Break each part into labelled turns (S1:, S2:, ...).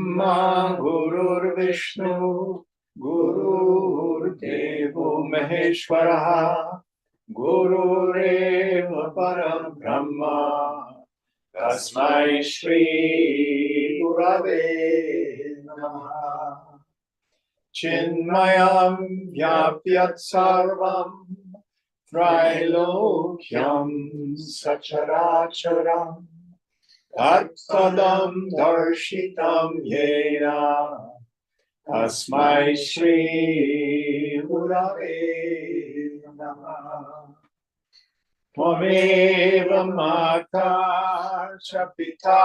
S1: Brahma Gurur Vishnu Gurur Devo Maheshwara Gurureva Param Brahma Tasmai Shri Gurave Namaha Chinmayam Vyapyat Sarvam Trilokyam Sacharacharam Tatpadam Darshitam Yena Tasmai Shri Gurave Namaha Tvameva Mata Cha Pita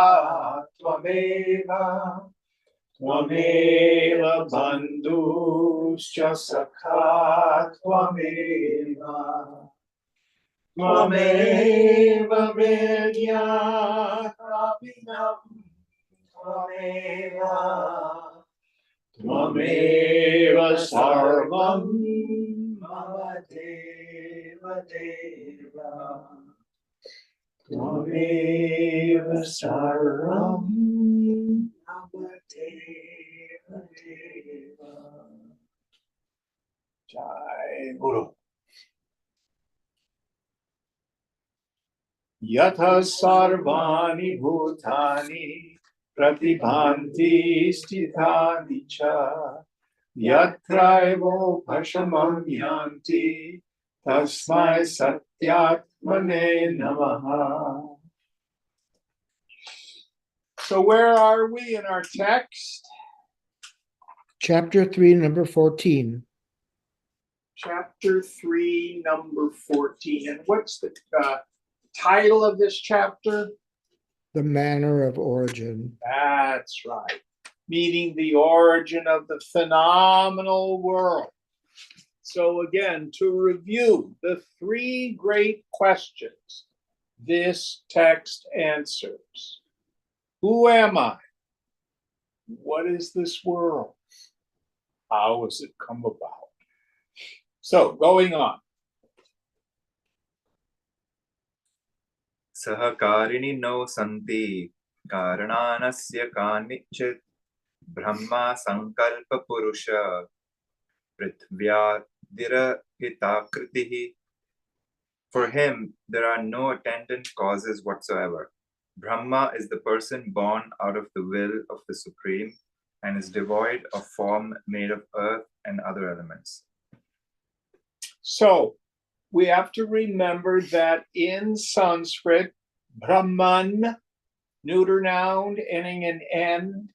S1: Tvameva Tvameva Bandhuscha Sakha Tvameva Tvameva Vidyatapinam Tvameva Tvameva Sarvam Mama Deva Deva Tvameva Sarvam Mama Deva Deva Jai Guru Yatha sarvani bhutani pratibhanti sthitani cha yatraivo bhashamam yanti tasmai satyatmane namaha. So where are we in our text?
S2: Chapter 3, number 14.
S1: Chapter 3, number 14. And what's the title of this chapter?
S2: The manner of origin.
S1: That's right. Meaning the origin of the phenomenal world. So again, to review the three great questions this text answers. Who am I? What is this world? How has it come about? So going on.
S3: Sahakarini no santi karananasya kanichit brahma sankalpa purusha prithvyadira hitakritihi. For him, there are no attendant causes whatsoever. Brahma is the person born out of the will of the Supreme and is devoid of form made of earth and other elements.
S1: So we have to remember that in Sanskrit, Brahman, neuter noun ending in N,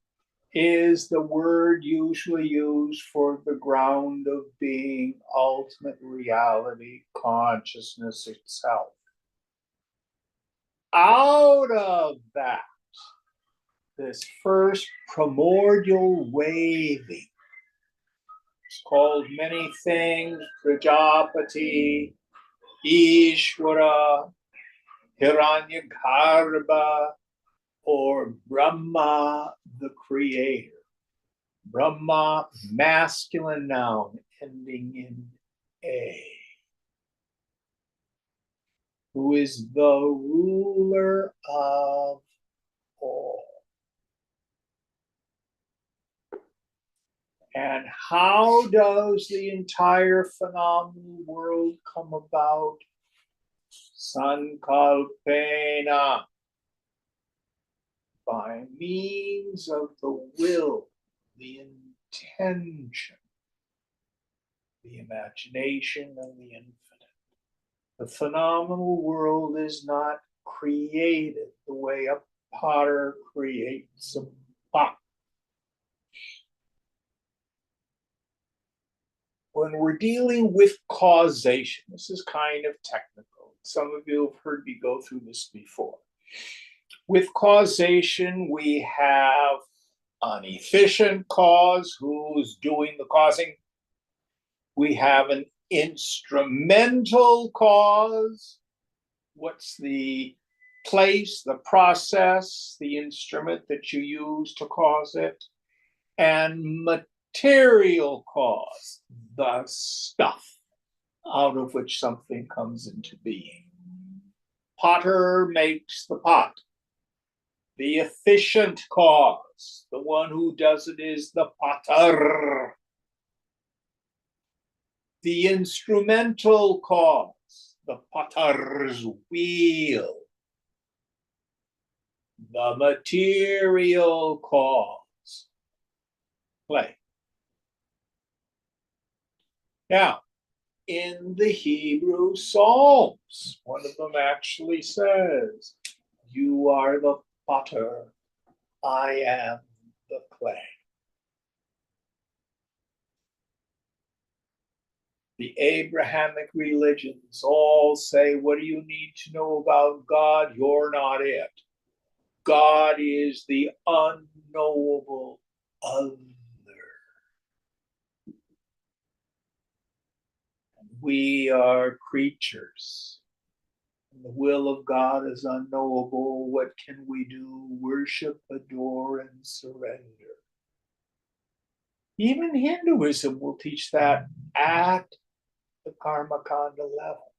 S1: is the word usually used for the ground of being, ultimate reality, consciousness itself. Out of that, this first primordial waving, it's called many things, Prajapati, Ishvara, Hiranyagarbha, or Brahma, the creator. Brahma, masculine noun, ending in A, who is the ruler of all. And how does the entire phenomenal world come about? Sankalpena, by means of the will, the intention, the imagination, and the infinite. The phenomenal world is not created the way a potter creates a pot. When we're dealing with causation, this is kind of technical. Some of you have heard me go through this before. With causation, we have an efficient cause who's doing the causing. We have an instrumental cause. What's the place, the process, the instrument that you use to cause it? And material cause, the stuff out of which something comes into being. Potter makes the pot. The efficient cause, cause. The one who does it is the pater. The instrumental cause, the pater's wheel. The material cause, clay. Now, in the Hebrew Psalms, one of them actually says, "You are the potter, I am the clay." The Abrahamic religions all say, what do you need to know about God? You're not it. God is the unknowable other. We are creatures. The will of God is unknowable. What can we do? Worship, adore, and surrender. Even Hinduism will teach that at the Karmakanda level.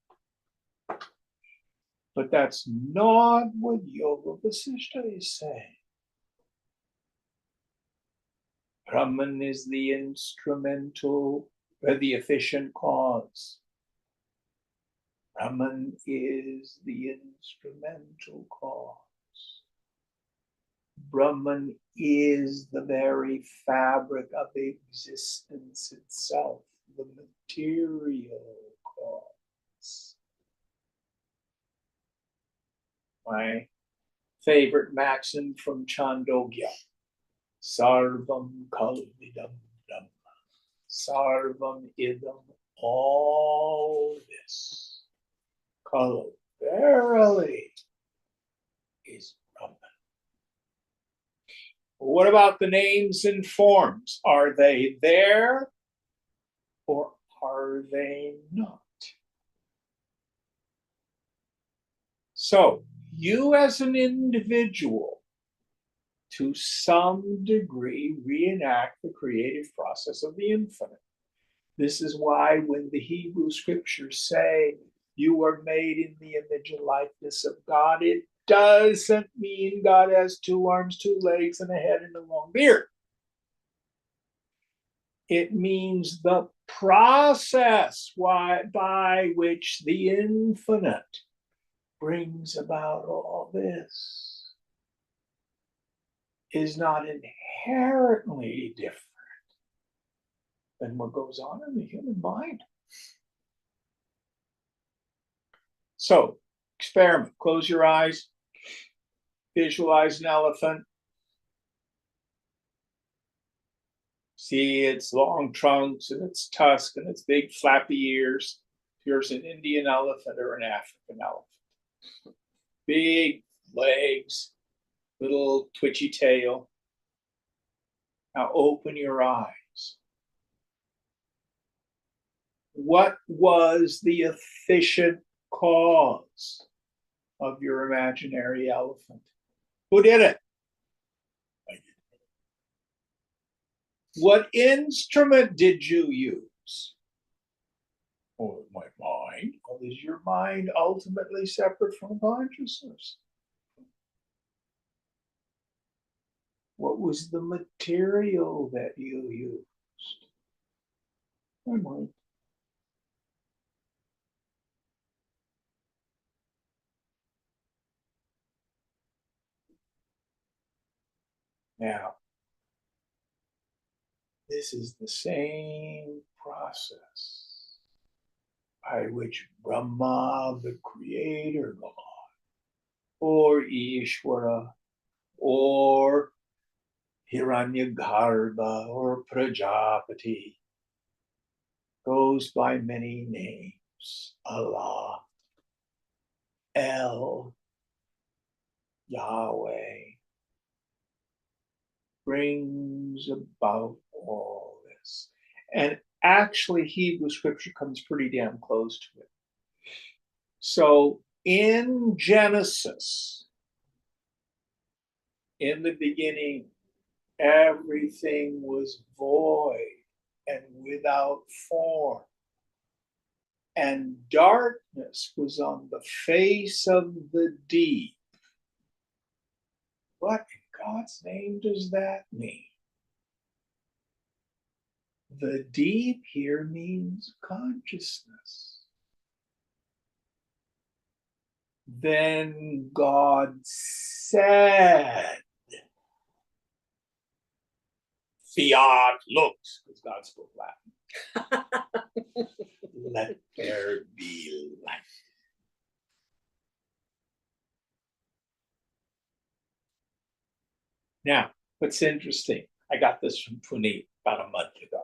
S1: But that's not what Yoga Vasishtha is saying. Brahman is the instrumental, or the efficient cause. Brahman is the instrumental cause. Brahman is the very fabric of existence itself, the material cause. My favorite maxim from Chandogya, Sarvam Kalvidam Brahma. Sarvam Idam, all this. Kal, verily, is Brahman. What about the names and forms? Are they there or are they not? So, you as an individual, to some degree, reenact the creative process of the infinite. This is why when the Hebrew scriptures say you are made in the image and likeness of God, it doesn't mean God has 2 arms, 2 legs, and a head and a long beard. It means the process by which the infinite brings about all this is not inherently different than what goes on in the human mind. So, experiment. Close your eyes. Visualize an elephant. See its long trunks and its tusk and its big flappy ears. Here's an Indian elephant or an African elephant. Big legs, little twitchy tail. Now open your eyes. What was the efficient cause of your imaginary elephant? Who did it? What instrument did you use? Oh, my mind. Well, is your mind ultimately separate from consciousness? What was the material that you used? My mind. Now, this is the same process by which Brahma, the creator God, or Ishvara, or Hiranyagarbha, or Prajapati, goes by many names. Allah, El, Yahweh, brings about all this. And actually, Hebrew scripture comes pretty damn close to it. So in Genesis, in the beginning, everything was void and without form. And darkness was on the face of the deep. But in God's name does that mean? The deep here means consciousness. Then God said, fiat lux, because God spoke Latin. Let there be light. Now, what's interesting, I got this from Puneet about a month ago.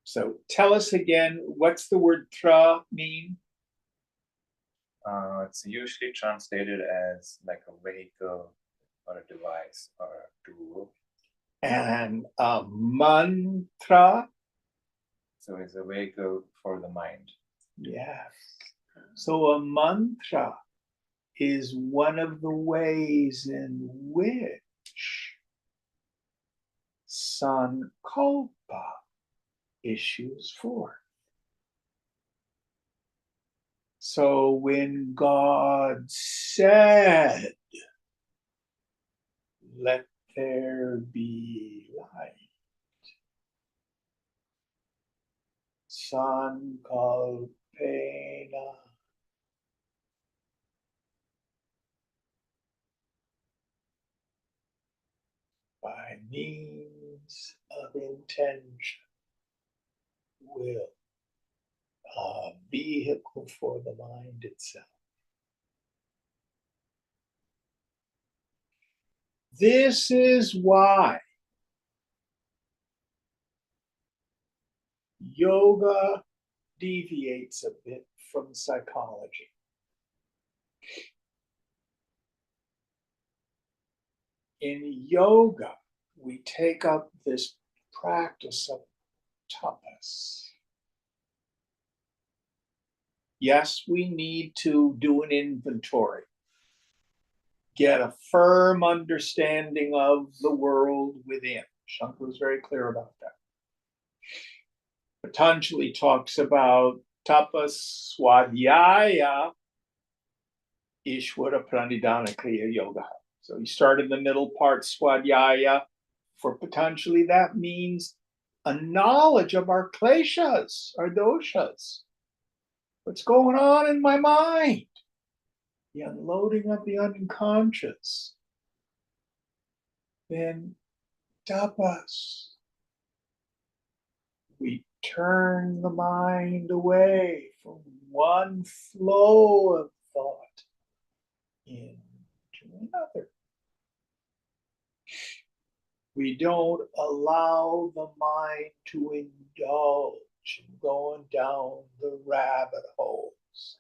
S1: So tell us again, what's the word tra mean?
S3: It's usually translated as like a vehicle or a device or a tool.
S1: And a mantra?
S3: So it's a vehicle for the mind.
S1: Yes. So a mantra is one of the ways in which sankalpa issues forth. So when God said, let there be light, sankalpena, by means of intention, will, a vehicle for the mind itself. This is why yoga deviates a bit from psychology. In yoga, we take up this practice of tapas. Yes, we need to do an inventory, get a firm understanding of the world within. Shankar was very clear about that. Patanjali talks about tapas, swadhyaya, ishvara pranidhana kriya yoga. So you start in the middle part, swadhyaya. For Patanjali, that means a knowledge of our kleshas, our doshas. What's going on in my mind? The unloading of the unconscious. Then tapas. We turn the mind away from one flow of thought into another. We don't allow the mind to indulge in going down the rabbit holes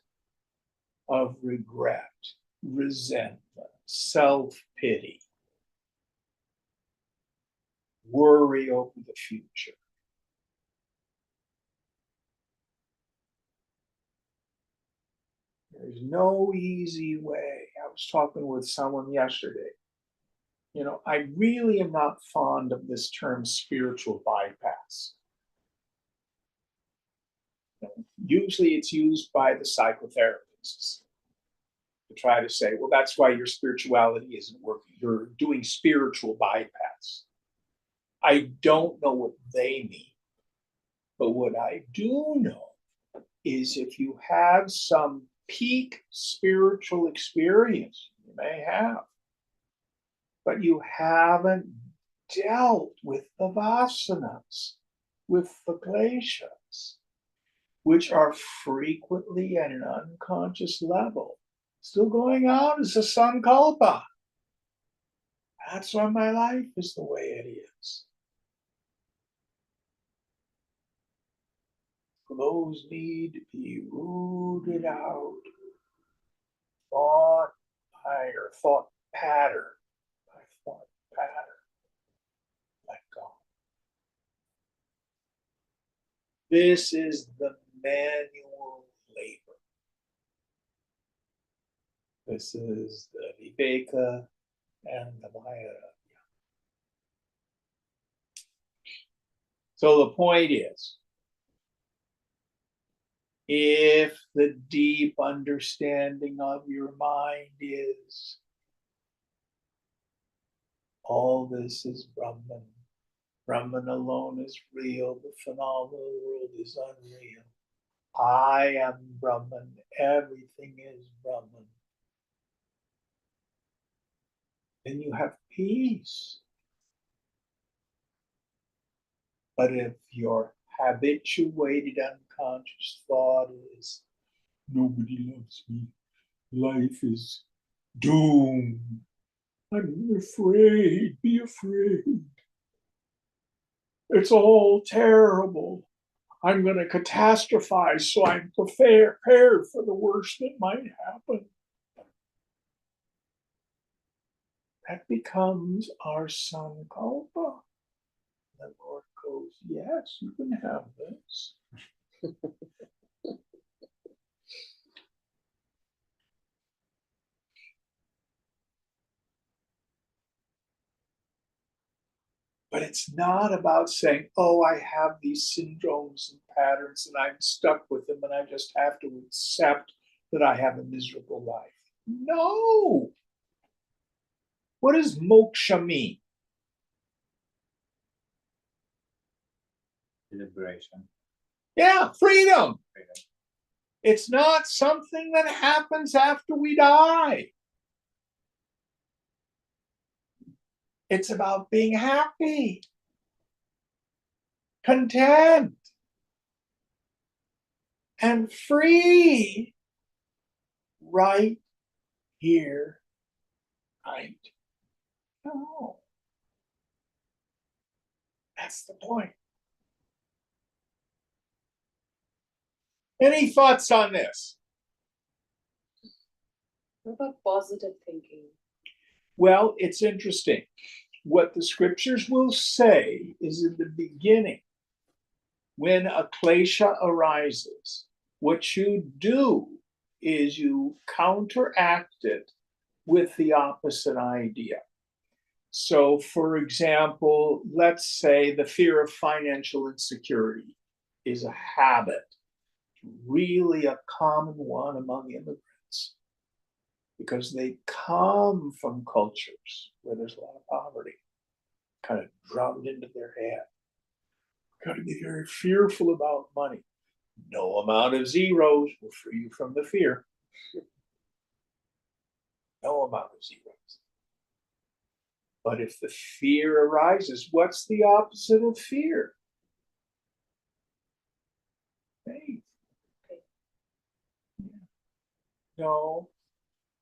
S1: of regret, resentment, self-pity, worry over the future. There's no easy way. I was talking with someone yesterday. You know, I really am not fond of this term spiritual bypass. Usually it's used by the psychotherapists to try to say, well, that's why your spirituality isn't working. You're doing spiritual bypass. I don't know what they mean, but what I do know is if you have some peak spiritual experience, you may have, but you haven't dealt with the vasanas, with the kleshas, which are frequently at an unconscious level, still going on as a sankalpa. That's why my life is the way it is. Those need to be rooted out. Thought by or thought pattern by thought pattern. Let go. This is the manual labor. This is the viveka and the maya. So the point is, if the deep understanding of your mind is All this is Brahman. Brahman alone is real. The phenomenal world is unreal. I am Brahman. Everything is Brahman. Then you have peace. But if your habituated unconscious thought is, nobody loves me, life is doomed, I'm afraid, be afraid. It's all terrible. I'm going to catastrophize, so I'm prepared for the worst that might happen. That becomes our sankalpa. The Lord goes, yes, you can have this. But it's not about saying, oh, I have these syndromes and patterns and I'm stuck with them and I just have to accept that I have a miserable life. No. What does moksha mean?
S3: Liberation.
S1: Yeah, freedom.
S3: Freedom.
S1: It's not something that happens after we die. It's about being happy, content, and free right here, right now. That's the point. Any thoughts on this?
S4: What about positive thinking?
S1: Well, it's interesting. What the scriptures will say is in the beginning, when a klesha arises, what you do is you counteract it with the opposite idea. So, for example, let's say the fear of financial insecurity is a habit, really a common one among immigrants, because they come from cultures where there's a lot of poverty, kind of drummed into their head. Got to be very fearful about money. No amount of zeros will free you from the fear. No amount of zeros. But if the fear arises, what's the opposite of fear? Faith. Yeah. No,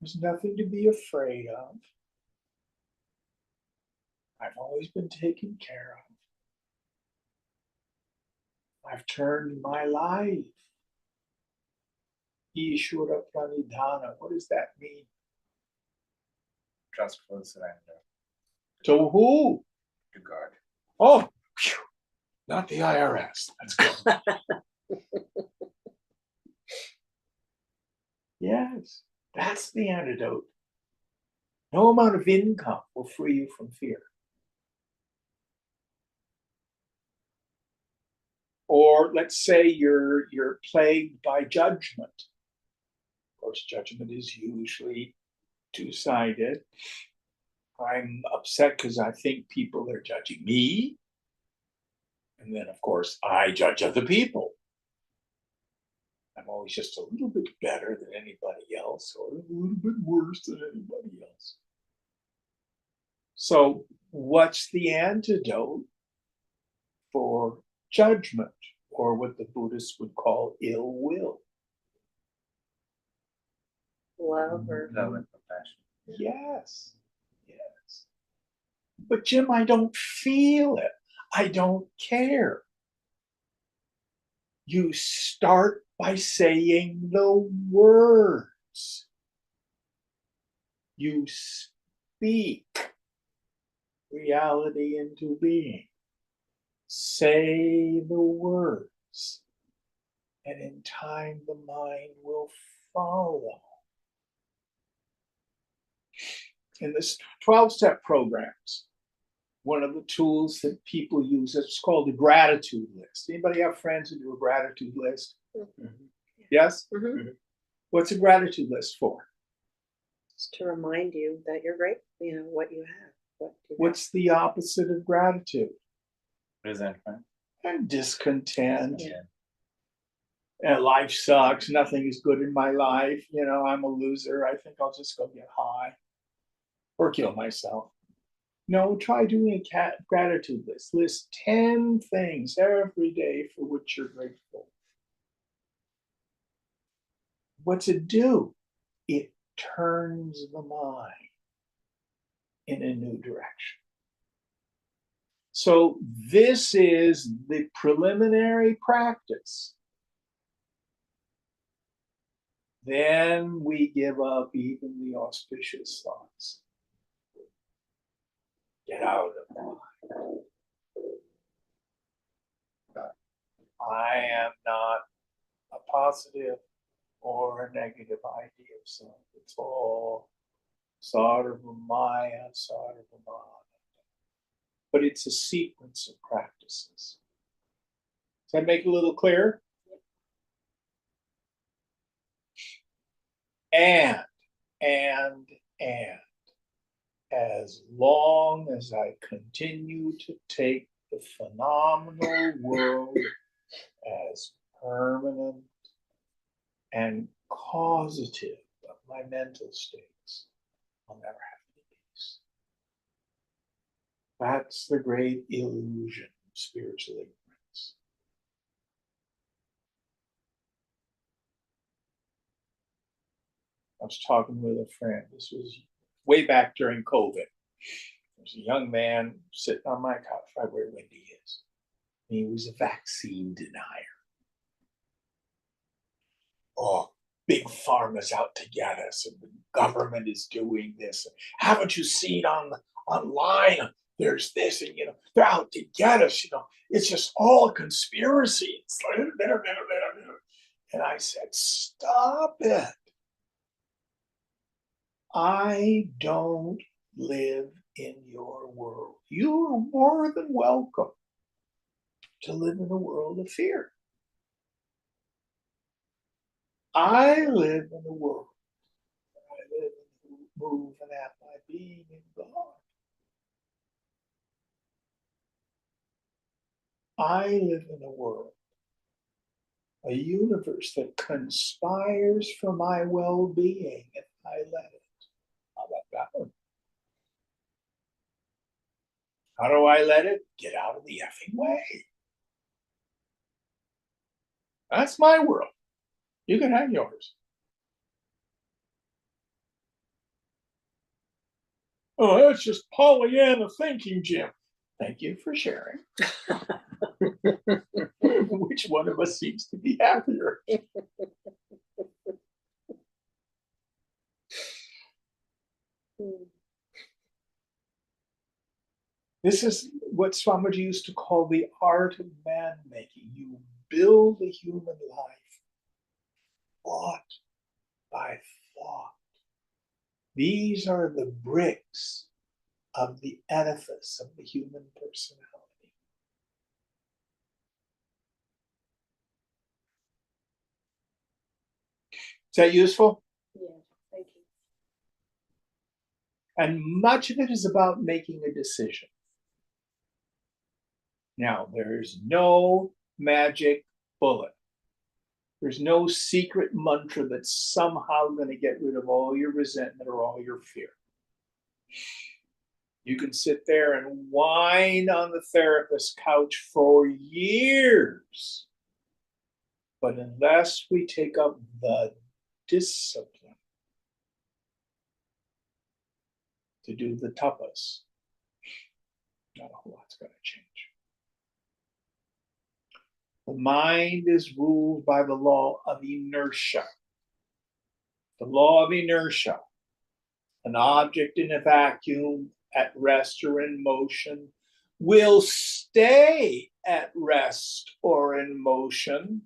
S1: there's nothing to be afraid of. I've always been taken care of. I've turned my life. Ishvara Pranidhana. What does that mean?
S3: Trustful surrender
S1: To who?
S3: to God.
S1: Oh, phew, not the IRS. Let's go. Yes, that's the antidote. No amount of income will free you from fear. Or let's say you're plagued by judgment. Of course, judgment is usually two-sided. I'm upset because I think people are judging me. And then, of course, I judge other people. I'm always just a little bit better than anybody else, or a little bit worse than anybody else. So, what's the antidote for judgment, or what the Buddhists would call ill will?
S4: Love or
S3: Love and compassion.
S1: Yes, yes. But Jim, I don't feel it. I don't care. You start by saying the words. You speak reality into being. Say the words, and in time the mind will follow. In this 12-step programs, one of the tools that people use, it's called a gratitude list. Anybody have friends who do a gratitude list?
S4: Mhm.
S1: Yes?
S4: Mhm.
S1: What's a gratitude list for?
S4: Just to remind you that you're great, what you have.
S1: What's the opposite of gratitude?
S3: Resentment.
S1: And discontent.
S3: Yeah.
S1: And life sucks. Nothing is good in my life. You know, I'm a loser. I think I'll just go get high or kill myself. No, try doing a gratitude list. List 10 things every day for which you're grateful. What's it do? It turns the mind in a new direction. So this is the preliminary practice. Then we give up even the auspicious thoughts. Get out of the mind. I am not a positive or a negative idea of self. It's all Sarvamaya, Sarvamana. But it's a sequence of practices. Does that make it a little clearer? And, as long as I continue to take the phenomenal world as permanent and causative of my mental states, I'll never have any peace. That's the great illusion of spiritual ignorance. I was talking with a friend. This was way back during COVID. There's a young man sitting on my couch right where Wendy is. And he was a vaccine denier. Oh, big pharma's out to get us, and the government is doing this. Haven't you seen online? There's this, and they're out to get us. It's just all a conspiracy. It's like, and I said, stop it. I don't live in your world. You're more than welcome to live in a world of fear. I live in a world where I live and move and have my being in God. I live in a world, a universe that conspires for my well-being if I let it. How about that one? How do I let it? Get out of the effing way. That's my world. You can have yours. Oh, that's just Pollyanna thinking, Jim. Thank you for sharing. Which one of us seems to be happier? This is what Swamiji used to call the art of man-making. You build a human life thought by thought. These are the bricks of the edifice of the human personality. Is that useful?
S4: Yeah, thank you.
S1: And much of it is about making a decision. Now, there's no magic bullet. There's no secret mantra that's somehow going to get rid of all your resentment or all your fear. You can sit there and whine on the therapist's couch for years. But unless we take up the discipline to do the tapas, not a whole lot's going to change. The mind is ruled by the law of inertia. The law of inertia. An object in a vacuum at rest or in motion will stay at rest or in motion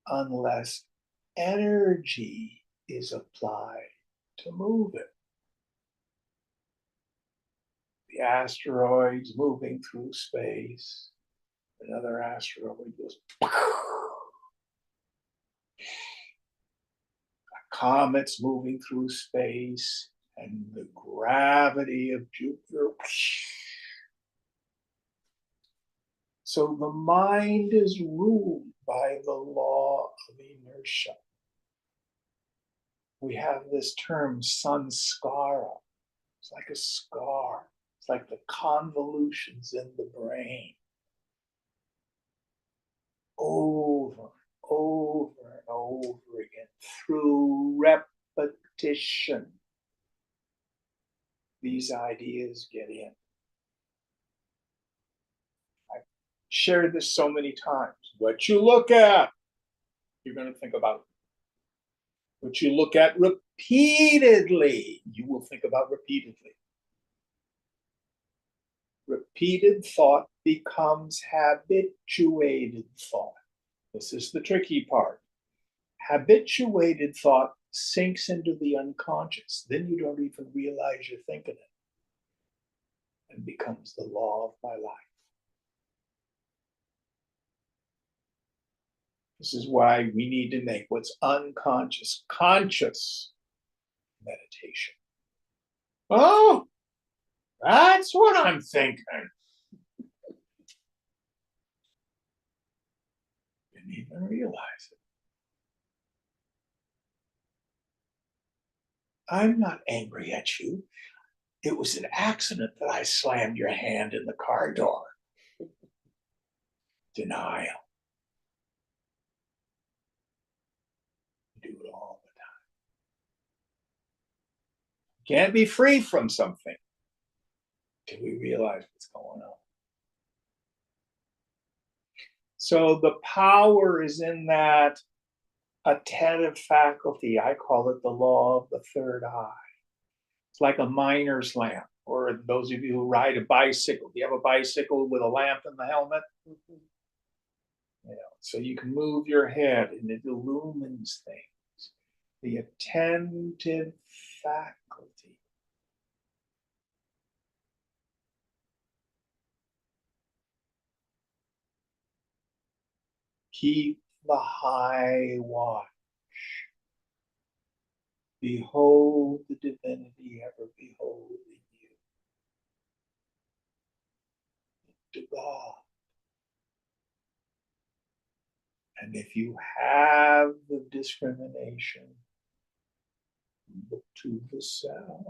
S1: unless energy is applied to move it. The asteroid's moving through space. Another asteroid goes. A comet's moving through space. and the gravity of Jupiter. So the mind is ruled by the law of inertia. We have this term sanskara. It's like a scar. It's like the convolutions in the brain. Over, over and over again through repetition. These ideas get in. I've shared this so many times. What you look at, you're going to think about. What you look at repeatedly, you will think about repeatedly. Repeated thought becomes habituated thought. This is the tricky part. Habituated thought sinks into the unconscious. Then you don't even realize you're thinking it, and becomes the law of my life. This is why we need to make what's unconscious conscious meditation. Oh, that's what I'm thinking. Didn't even realize it. I'm not angry at you. It was an accident that I slammed your hand in the car door. Denial. Do it all the time. Can't be free from something till we realize what's going on. So the power is in that attentive faculty. I call it the law of the third eye. It's like a miner's lamp, or those of you who ride a bicycle. Do you have a bicycle with a lamp in the helmet?
S4: Mhm.
S1: You know, so you can move your head and it illumines things. The attentive faculty. Keep the high watch. Behold the divinity ever beholding you. To God. And if you have the discrimination, look to the sound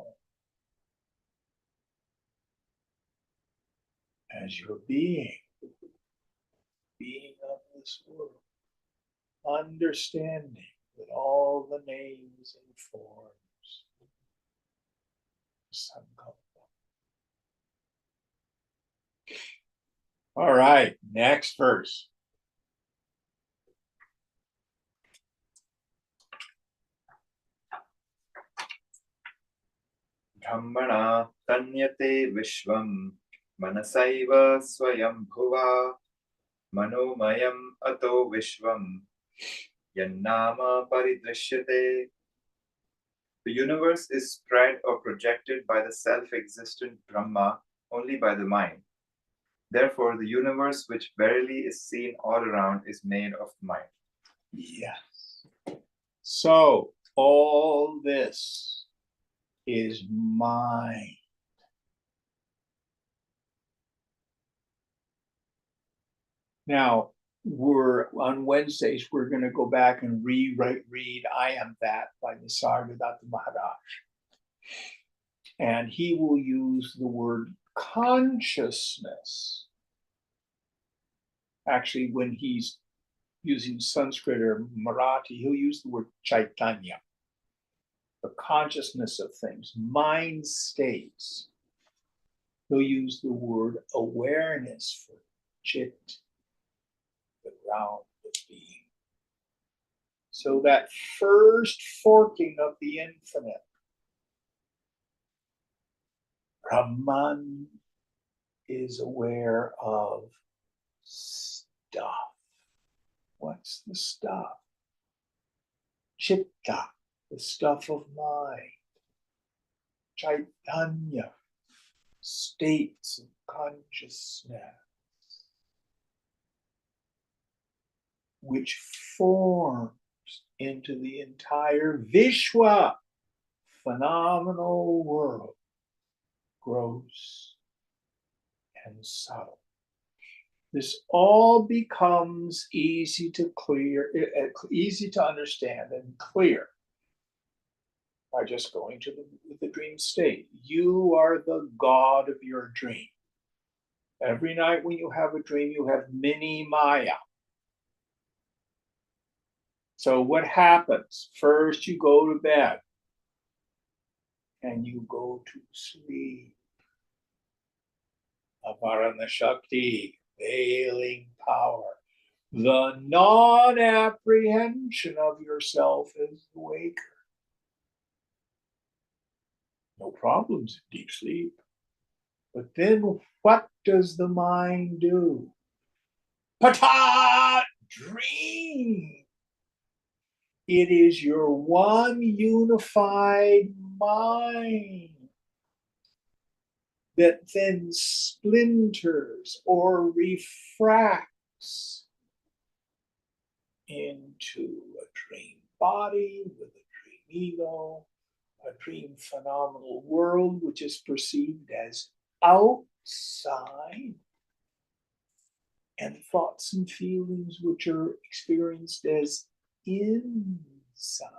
S1: as your being of this world, understanding that all the names and forms Sankalpa. All right, next verse.
S3: Brahmana tanyate vishvam manasaiva swayambhuva manomayam ato vishvam yannama paridrishyate. The universe is spread or projected by the self-existent Brahma only by the mind. Therefore, the universe which verily is seen all around is made of mind.
S1: Yes. So all this is mind. Now, we're on Wednesdays, we're going to go back and read I Am That by Nisargadatta Maharaj. And he will use the word consciousness. Actually, when he's using Sanskrit or Marathi, he'll use the word Chaitanya, the consciousness of things, mind states. He'll use the word awareness for chit, the ground of being. So that first forking of the infinite, Brahman is aware of stuff. What's the stuff? Chitta, the stuff of mind. Chaitanya, states of consciousness, which forms into the entire Vishwa, phenomenal world, gross and subtle. This all becomes easy to understand and clear by just going to the dream state. You are the God of your dream. Every night when you have a dream, you have mini Maya. So what happens? First, you go to bed and you go to sleep. Aparana Shakti, veiling power. The non-apprehension of yourself is the waker. No problems in deep sleep. But then what does the mind do? Patat! Dream! It is your one unified mind that then splinters or refracts into a dream body with a dream ego, a dream phenomenal world which is perceived as outside, and thoughts and feelings which are experienced as inside.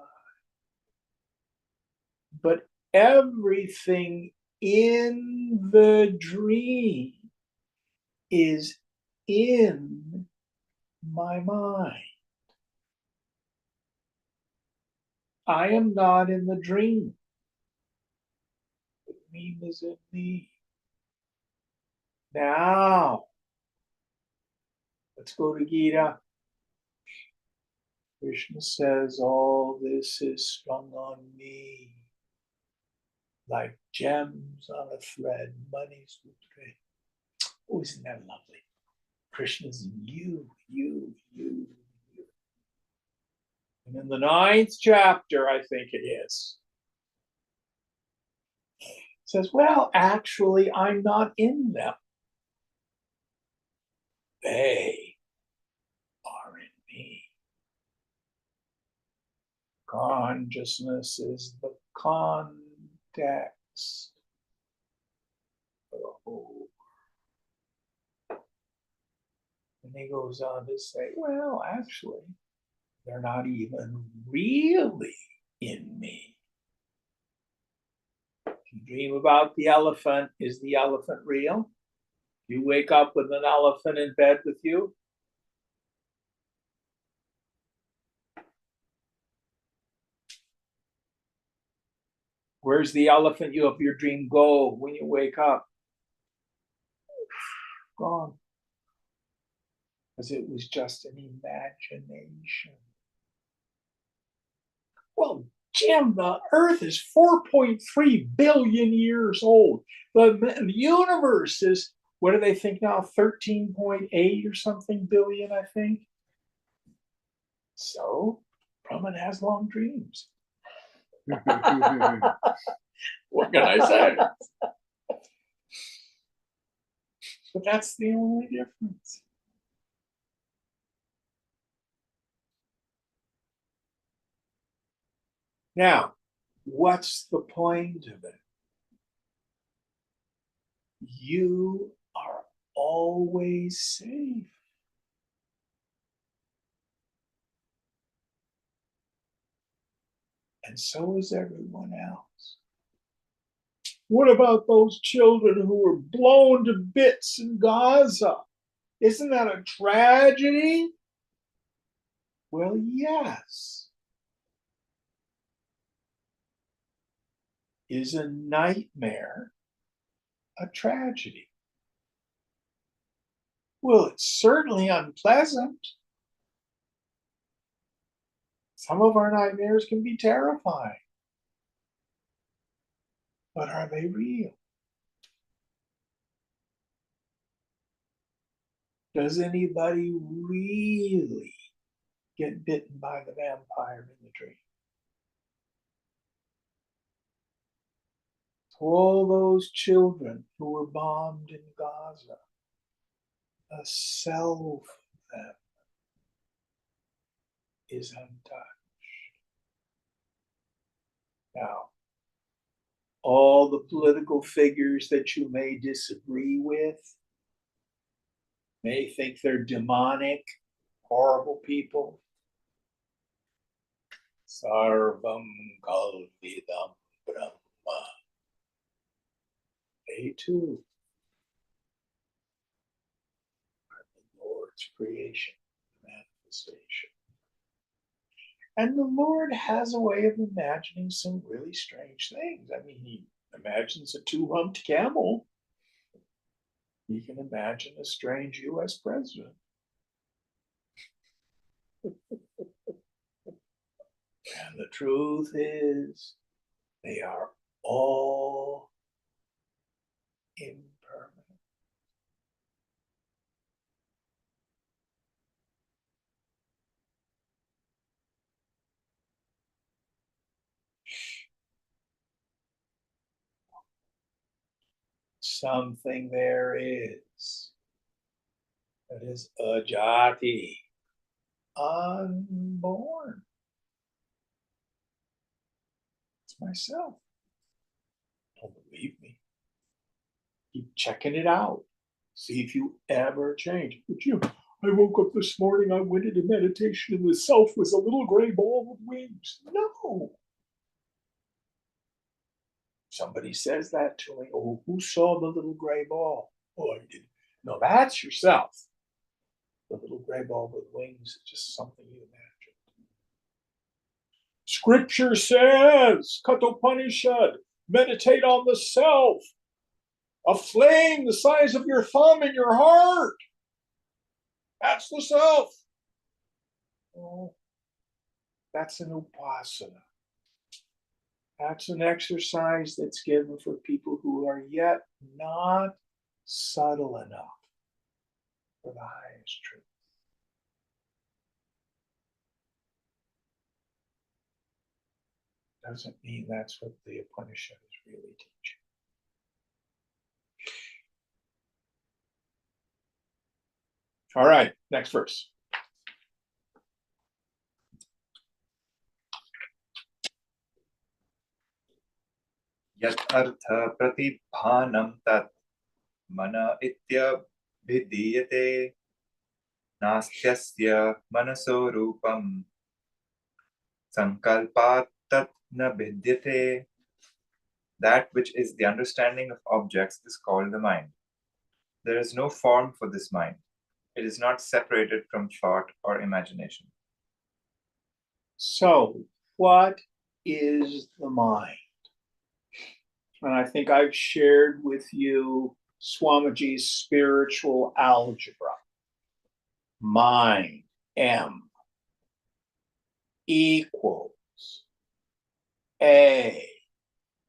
S1: But everything in the dream is in my mind. I am not in the dream. The dream is in me. Now, let's go to Gita. Krishna says, all this is strung on me like gems on a thread, money's with thread. Oh, isn't that lovely? Krishna's in you. And in the 9th chapter, I think it is, it says, well, actually, I'm not in them. They are in me. Consciousness is the context for the whole. And he goes on to say, well, actually, they're not even really in me. If you dream about the elephant, is the elephant real? You wake up with an elephant in bed with you? Where's the elephant you of your dream go when you wake up? Gone. Because it was just an imagination. Well, Jim, the Earth is 4.3 billion years old. The universe is, what do they think now, 13.8 or something billion, I think. So, Brahman has long dreams. What can I say? But that's the only difference. Now, what's the point of it? You are always safe. And so is everyone else. What about those children who were blown to bits in Gaza? Isn't that a tragedy? Well, yes. Is a nightmare a tragedy? Well, it's certainly unpleasant. Some of our nightmares can be terrifying. But are they real? Does anybody really get bitten by the vampire in the dream? All those children who were bombed in Gaza, the self of them is untouched. Now, all the political figures that you may disagree with, may think they're demonic, horrible people. Sarvam Kalvidam Brahma. They too are the Lord's creation, manifestation. And the Lord has a way of imagining some really strange things. I mean, he imagines a two-humped camel. He can imagine a strange US president. And the truth is, they are all impermanent. Something there is that is ajati, unborn. It's myself. Don't believe me. Keep checking it out. See if you ever change. But Jim, I woke up this morning, I went into meditation, and the self was a little gray ball with wings. No. Somebody says that to me. Oh, who saw the little gray ball? Oh, I didn't. No, that's yourself. The little gray ball with wings is just something you imagine. Scripture says, Kathopanishad, meditate on the self, a flame the size of your thumb in your heart. That's the self. Oh, that's an upasana. That's an exercise that's given for people who are yet not subtle enough for the highest truth. Doesn't mean that's what the Upanishad is really teaching. All right, next verse.
S3: Yat artha pratibhanam tat mana ityabhidiyate nastyasya manaso rupam sankalpat tat na bhidyate. That which is the understanding of objects is called the mind. There is no form for this mind. It is not separated from thought or imagination.
S1: So, what is the mind? And I think I've shared with you Swamiji's spiritual algebra. Mind, M, equals A,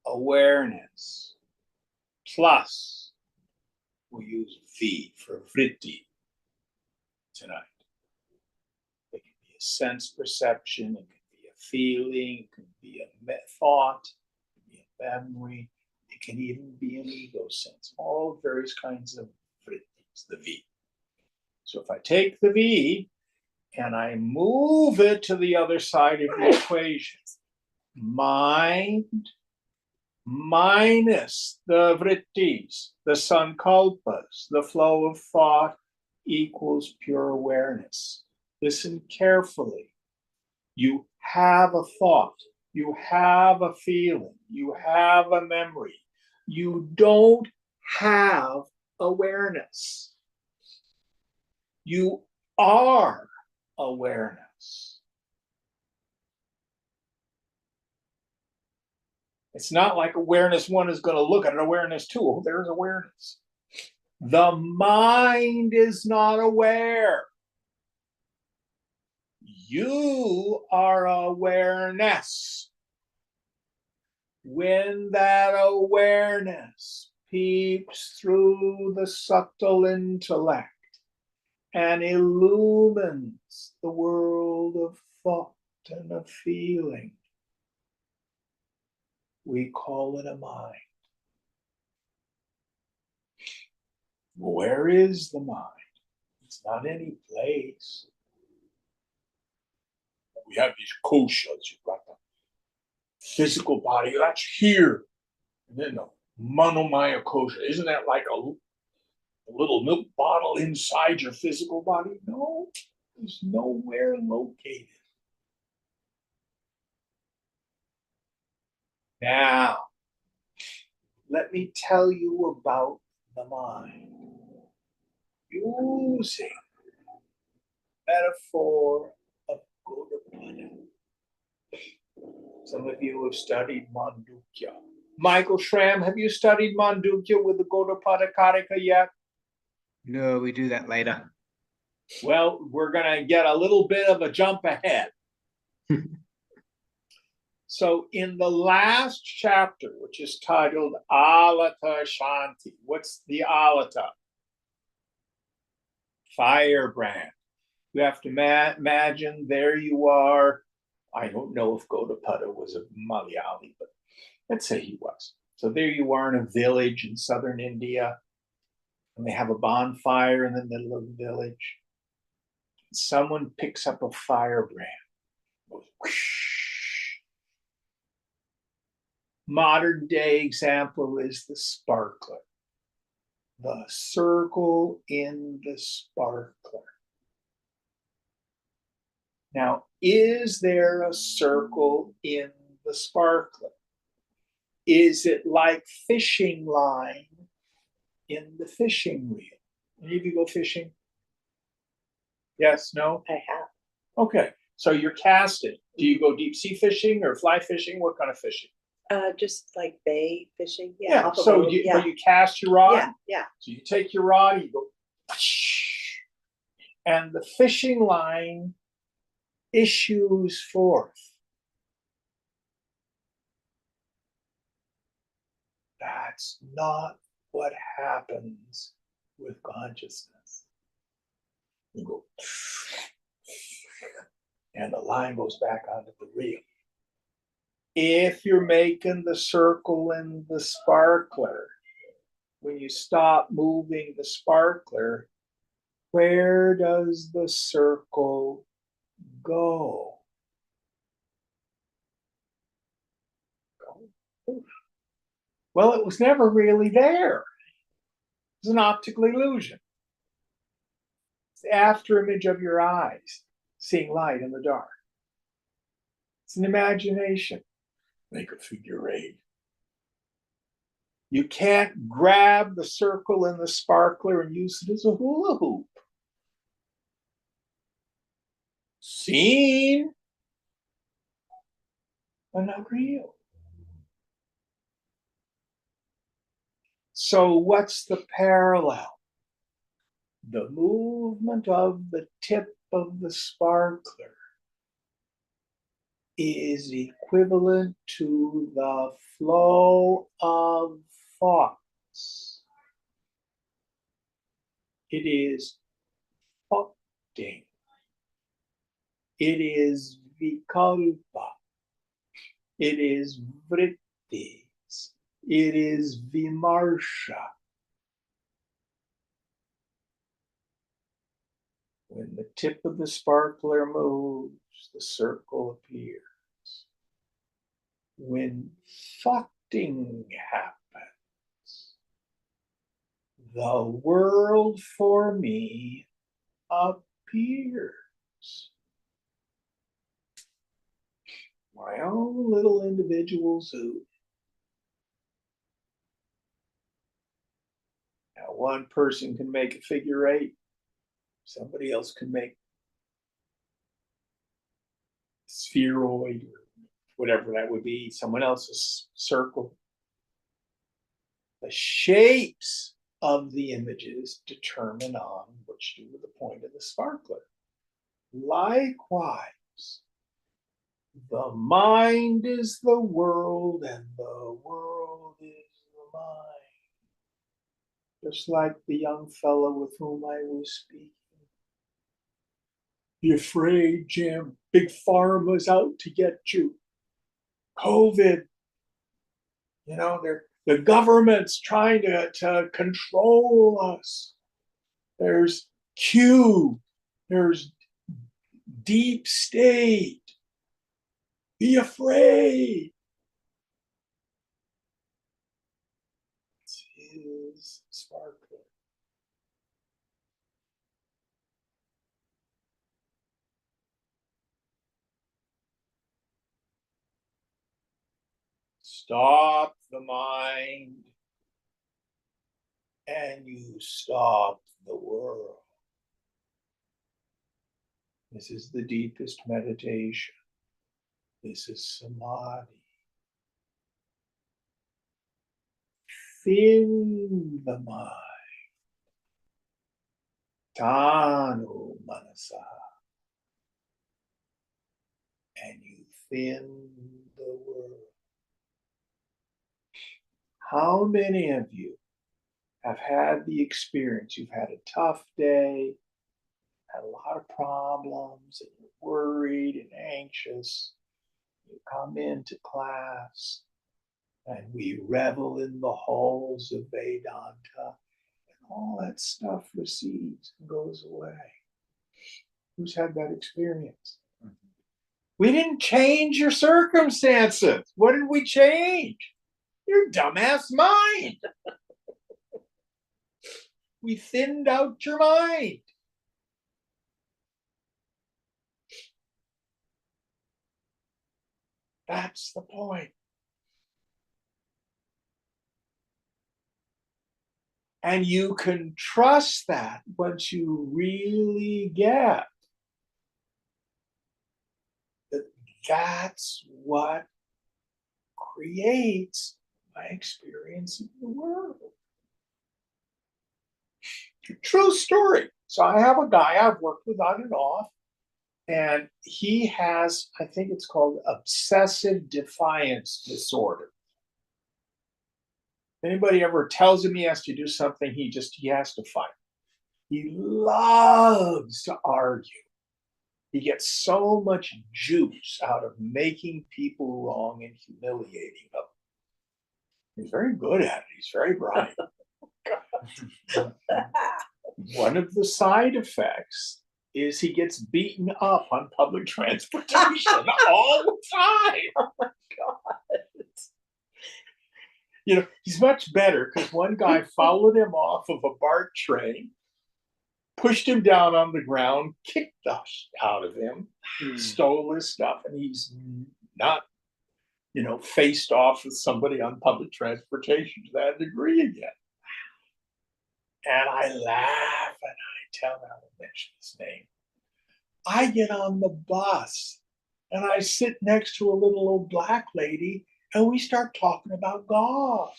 S1: awareness, plus, we'll use V for vritti tonight. It can be a sense perception, it can be a feeling, it can be a thought, it can be a memory, it can even be an ego sense, all various kinds of vrittis, the V. So if I take the V and I move it to the other side of the equation, mind minus the vrittis, the sankalpas, the flow of thought equals pure awareness. Listen carefully. You have a thought, you have a feeling, you have a memory. You don't have awareness. You are awareness. It's not like awareness one is going to look at an awareness two. Oh, there's awareness. The mind is not aware. You are awareness. When that awareness peeps through the subtle intellect and illumines the world of thought and of feeling, we call it a mind. Where is the mind? It's not any place. We have these koshas. You've got the physical body, that's here. And then the monomycosis, isn't that like a little milk bottle inside your physical body? No, it's nowhere located. Now, let me tell you about the mind. Using metaphor of Gaudapada. Some of you have studied Mandukya. Michael Schramm, have you studied Mandukya with the Gaudapada Karika yet?
S5: No, we do that later.
S1: Well, we're going to get a little bit of a jump ahead. So in the last chapter, which is titled Alata Shanti, what's the Alata? Firebrand. You have to imagine there you are. I don't know if Gaudapada was a Malayali, but let's say he was. So there you are in a village in southern India, and they have a bonfire in the middle of the village. Someone picks up a firebrand. Goes whoosh. Modern day example is the sparkler. The circle in the sparkler. Now, is there a circle in the sparkler? Is it like fishing line in the fishing reel? Any of you go fishing? Yes, no?
S4: I have.
S1: Okay, so you're casting. Do you go deep sea fishing or fly fishing? What kind of fishing?
S4: Just like bay fishing. Yeah.
S1: Yeah,
S4: off of
S1: so
S4: a-
S1: you,
S4: yeah.
S1: but you cast your rod.
S4: Yeah, yeah.
S1: So you take your rod, you go, whoosh, and the fishing line issues forth. That's not what happens with consciousness. You go, and the line goes back onto the reel. If you're making the circle in the sparkler, when you stop moving the sparkler, where does the circle go? Well, it was never really there. It's an optical illusion. It's the after image of your eyes, seeing light in the dark. It's an imagination. Make a figure eight. You can't grab the circle in the sparkler and use it as a hula hoop. Seen, but not real. So what's the parallel? The movement of the tip of the sparkler is equivalent to the flow of thoughts. It is bhakti. It is vikalpa. It is vrittis. It is vimarsha. When the tip of the sparkler moves, the circle appears. When thoughting happens, the world for me appears. My own little individual zoo. Now, one person can make a figure eight. Somebody else can make spheroid or whatever that would be, someone else's circle. The shapes of the images determine on which to the point of the sparkler. Likewise, the mind is the world and the world is the mind. Just like the young fellow with whom I was speaking. Be afraid, Jim. Big Pharma's out to get you. COVID. You know, the government's trying to control us. There's Q. There's deep state. Be afraid. sparkler. Stop the mind, and you stop the world. This is the deepest meditation. This is samadhi. Thin the mind. Tanu manasa. And you thin the world. How many of you have had the experience? You've had a tough day, had a lot of problems, and you're worried and anxious. You come into class, and we revel in the halls of Vedanta, and all that stuff recedes and goes away. Who's had that experience? We didn't change your circumstances. What did we change? Your dumbass mind. We thinned out your mind. That's the point. And you can trust that once you really get that that's what creates my experience in the world. True story. So I have a guy I've worked with on and off, and he has, I think it's called obsessive defiance disorder. Anybody ever tells him he has to do something, he has to fight. He loves to argue. He gets so much juice out of making people wrong and humiliating them. He's very good at it. He's very bright. One of the side effects is he gets beaten up on public transportation all the time.
S4: Oh my God.
S1: You know, he's much better because one guy followed him off of a BART train, pushed him down on the ground, kicked the shit out of him, stole his stuff, and he's not, faced off with somebody on public transportation to that degree again. And I laugh and I tell him, I won't mention his name. I get on the bus and I sit next to a little old black lady and we start talking about God.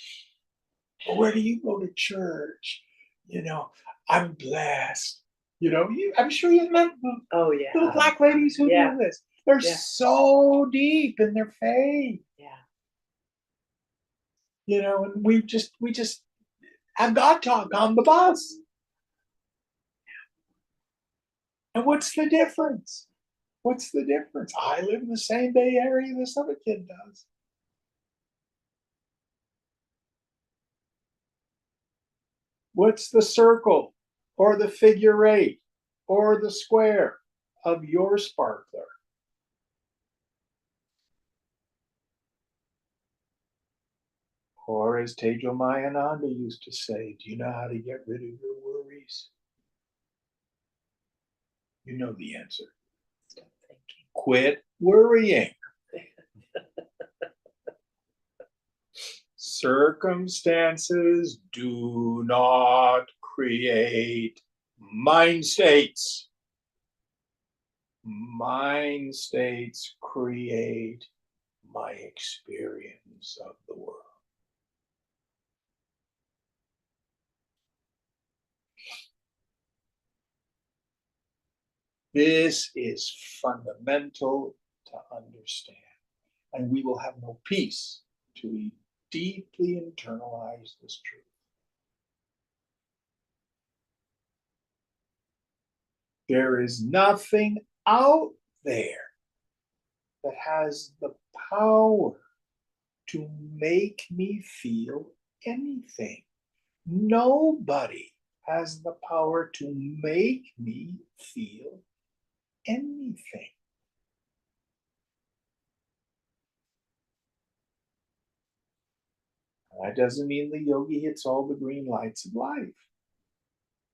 S1: Well, where do you go to church? I'm blessed. I'm sure you've met
S4: Oh yeah.
S1: little black ladies who
S4: Yeah.
S1: do this. They're
S4: Yeah.
S1: so deep in their faith.
S4: Yeah.
S1: And we just have God talk on the bus. And what's the difference? What's the difference? I live in the same Bay Area this other kid does. What's the circle or the figure eight or the square of your sparkler? Or as Tejo Mayananda used to say, do you know how to get rid of your worries? You know the answer.
S4: Stop thinking.
S1: Quit worrying. Circumstances do not create mind states. Mind states create my experience of the world. This is fundamental to understand, and we will have no peace till we deeply internalize this truth. There is nothing out there that has the power to make me feel anything. Nobody has the power to make me feel anything. That doesn't mean the yogi hits all the green lights of life.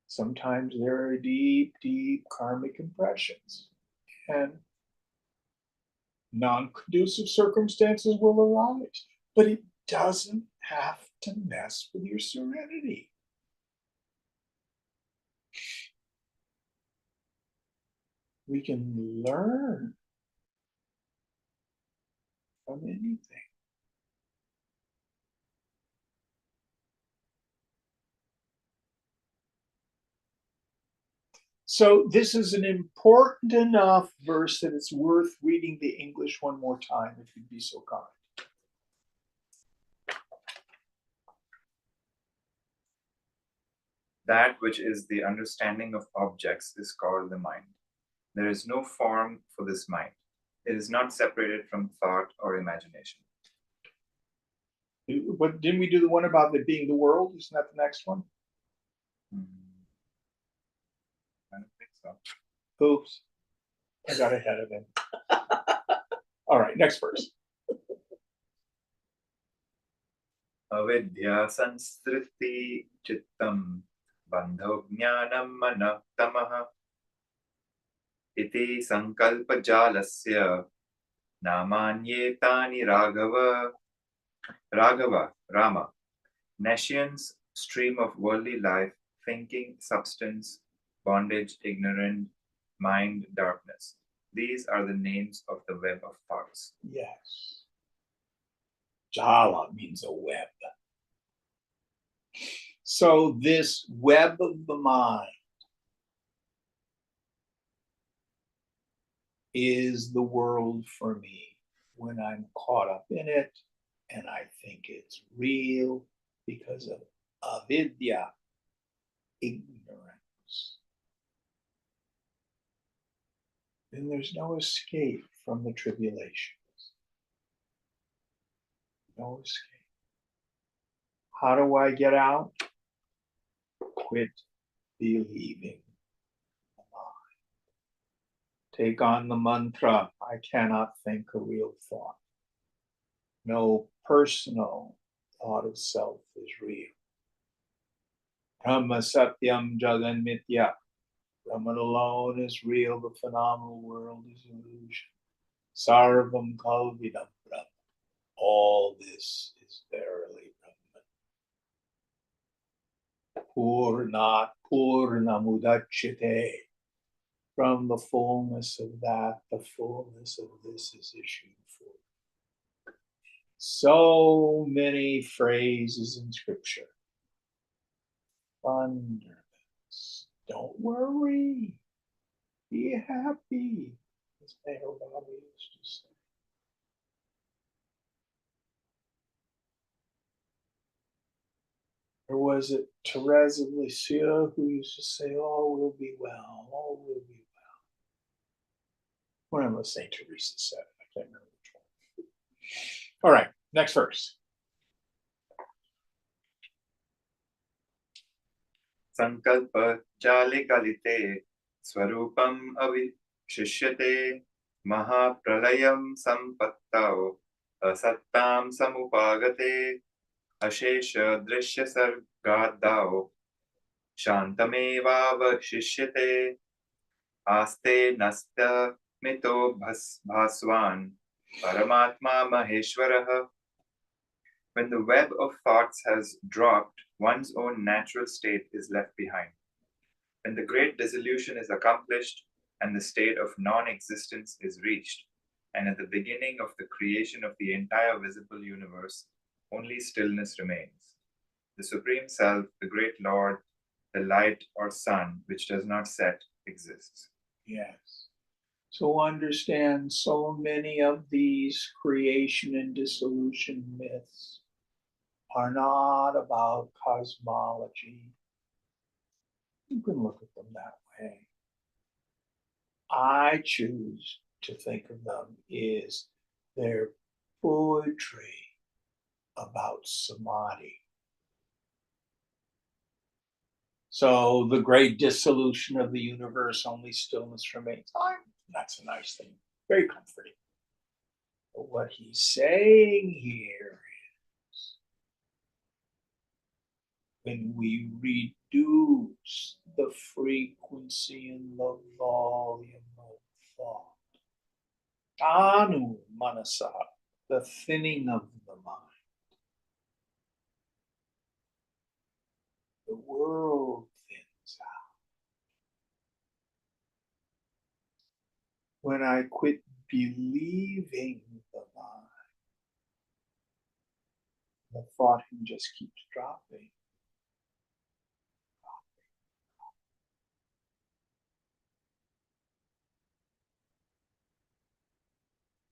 S1: Sometimes there are deep, deep karmic impressions, and non-conducive circumstances will arise, but it doesn't have to mess with your serenity. We can learn from anything. So this is an important enough verse that it's worth reading the English one more time, if you'd be so kind.
S3: That which is the understanding of objects is called the mind. There is no form for this mind. It is not separated from thought or imagination.
S1: But didn't we do the one about it being the world? Isn't that the next one?
S3: I don't think so.
S1: Oops. I got ahead of him. All right, next verse.
S3: Avidya sansriti chittam bandho jnanam manah tamah iti sankalpa jalasya namanyetani Raghava, Rama, nescience, stream of worldly life, thinking, substance, bondage, ignorant, mind, darkness. These are the names of the web of thoughts.
S1: Yes. Jala means a web. So this web of the mind is the world for me when I'm caught up in it and I think it's real because of avidya, ignorance. Then there's no escape from the tribulations. No escape. How do I get out? Quit believing the mind. Take on the mantra, I cannot think a real thought. No personal thought of self is real. Brahma Satyam Jagan Mithya. Brahman alone is real, the phenomenal world is illusion. Sarvam Kalvidam Brahma. All this is verily Brahman. Purnat Purnamudachyate. From the fullness of that, the fullness of this is issued forth. So many phrases in scripture. Thunderous. Don't worry. Be happy, as Meher Baba used to say. Or was it Therese of Lisieux who used to say, all will be well, all will be well. One of St. Teresa said it. I can't remember which one. All right, next verse.
S3: Sankalpa jale kalite swarupam avishishyate mahapralayam sampattao asattam samupagate ashesha drishya sargadao shantamevavashishyate aste nastya mito bhaswan paramatma maheshwarah. When the web of thoughts has dropped, one's own natural state is left behind. When the great dissolution is accomplished and the state of non-existence is reached, and at the beginning of the creation of the entire visible universe, only stillness remains. The Supreme Self, the Great Lord, the light or sun, which does not set, exists.
S1: Yes. So understand so many of these creation and dissolution myths are not about cosmology. You can look at them that way. I choose to think of them as their poetry about samadhi. So the great dissolution of the universe, only stillness remains. That's a nice thing, very comforting. But what he's saying here is when we reduce the frequency and the volume of thought. Anu manasa, the thinning of the mind. The world thins out. When I quit believing the mind, the thought can just keep dropping.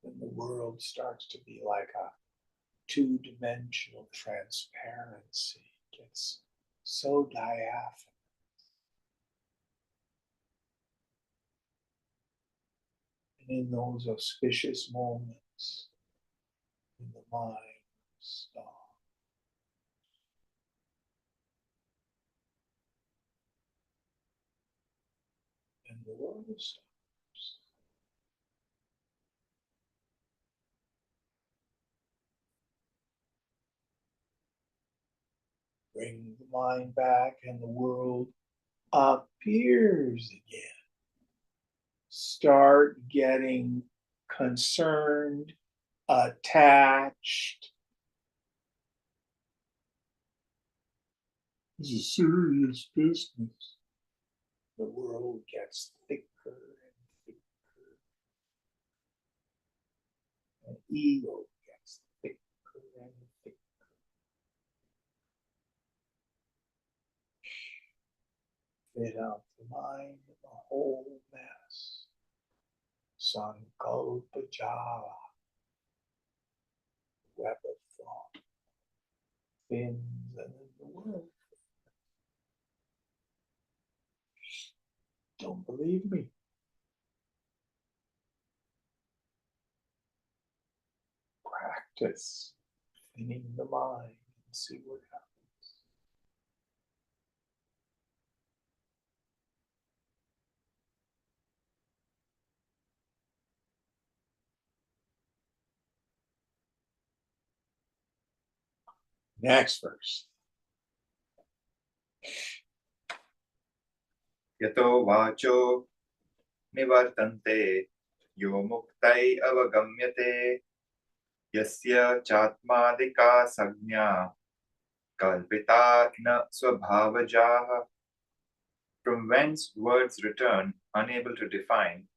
S1: And the world starts to be like a two-dimensional transparency. It gets so diaphanous. And in those auspicious moments, in the mind stops. And the world stops. Bring the mind back and the world appears again. Start getting concerned, attached. This is serious business. The world gets thicker and thicker. And ego gets thicker and thicker. Fit out the mind and the whole mess. Sankalpa jala, web of thought, thins and in the world. Don't believe me? Practice thinning the mind and see what happens. Next verse.
S3: Yato vacho nivartante yo muktai avagamyate yasya chatmadika sagnya kalpita na swabhavajaha. From whence words return, unable to define,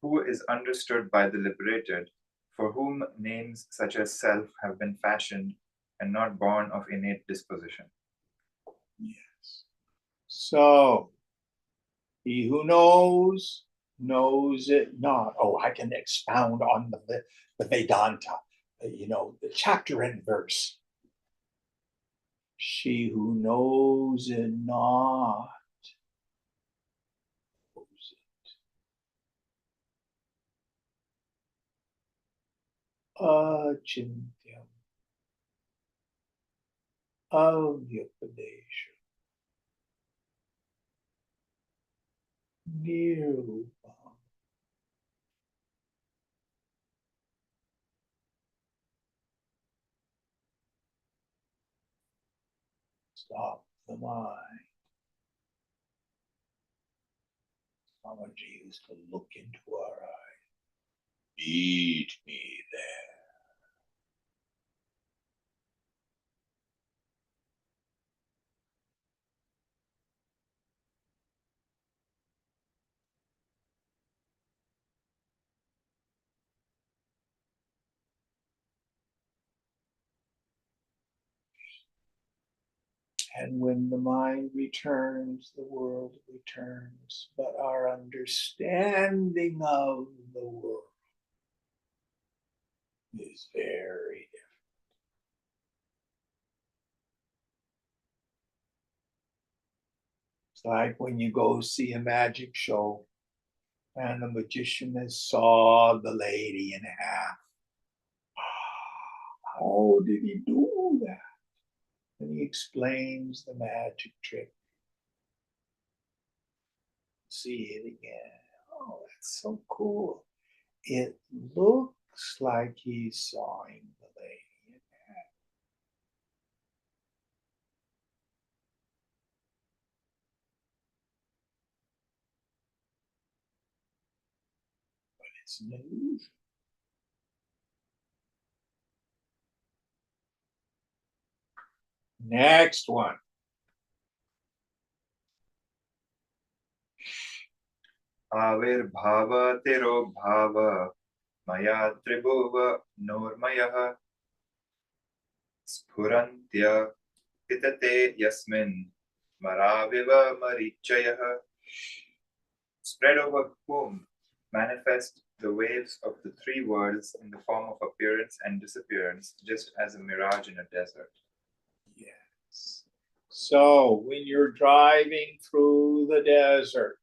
S3: who is understood by the liberated, for whom names such as self have been fashioned and not born of innate disposition.
S1: Yes. So, he who knows, knows it not. Oh, I can expound on the Vedanta, the chapter and verse. She who knows it not, knows it. Achintyam, avyapadesha, nirupam. Stop the mind. Swamiji used to look into our eyes. Meet me there. And when the mind returns, the world returns, but our understanding of the world is very different. It's like when you go see a magic show and the magician has saw the lady in half. How did he do that? And he explains the magic trick. See it again. Oh, that's so cool. It looks like he's sawing the lady in half. It's an illusion. Next one.
S3: Avirbhava tirobhava maya tribhuva normayah Spurantya pitate yasmin maraviva marichayah. Spread over whom manifest the waves of the three worlds in the form of appearance and disappearance, just as a mirage in a desert.
S1: Yes. So when you're driving through the desert,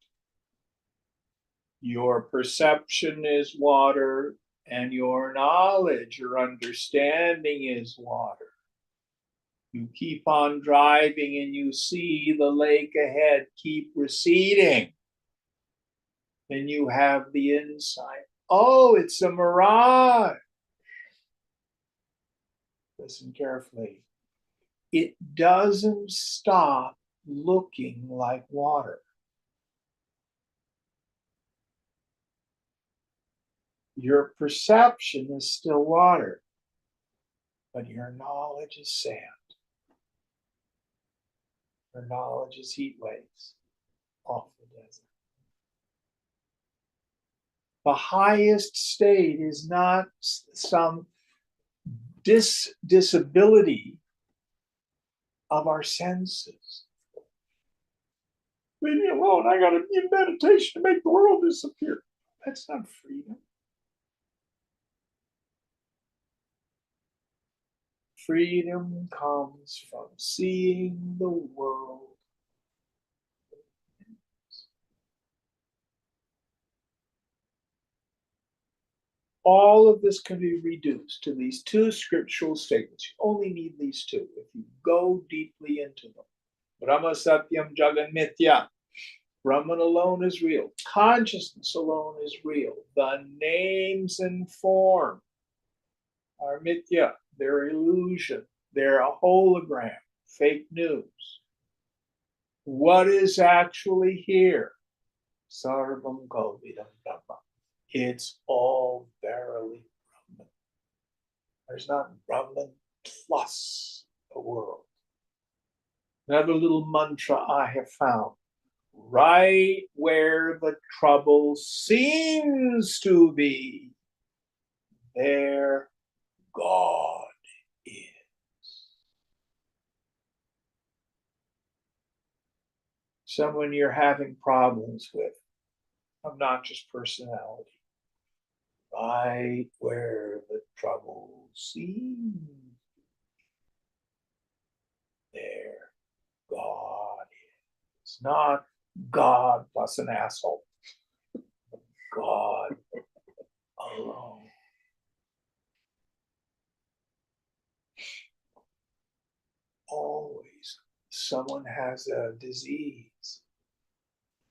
S1: your perception is water, and your knowledge, your understanding is water. You keep on driving and you see the lake ahead keep receding. Then you have the insight. Oh, it's a mirage. Listen carefully. It doesn't stop looking like water. Your perception is still water, but your knowledge is sand. Your knowledge is heat waves off the desert. The highest state is not some disability of our senses. Leave me alone. I got to be in meditation to make the world disappear. That's not freedom. Freedom comes from seeing the world. All of this can be reduced to these two scriptural statements. You only need these two if you go deeply into them. Brahma Satyam Jagan Mithya. Brahman alone is real. Consciousness alone is real. The names and form are mithya. They're illusion. They're a hologram, fake news. What is actually here? Sarvam Kalvidam Brahma. It's all verily Brahman. There's not Brahman plus a world. Another little mantra I have found. Right where the trouble seems to be, there God is. Someone you're having problems with, obnoxious personality. Right where the trouble seems, there God is. Not God plus an asshole. God alone. Always someone has a disease.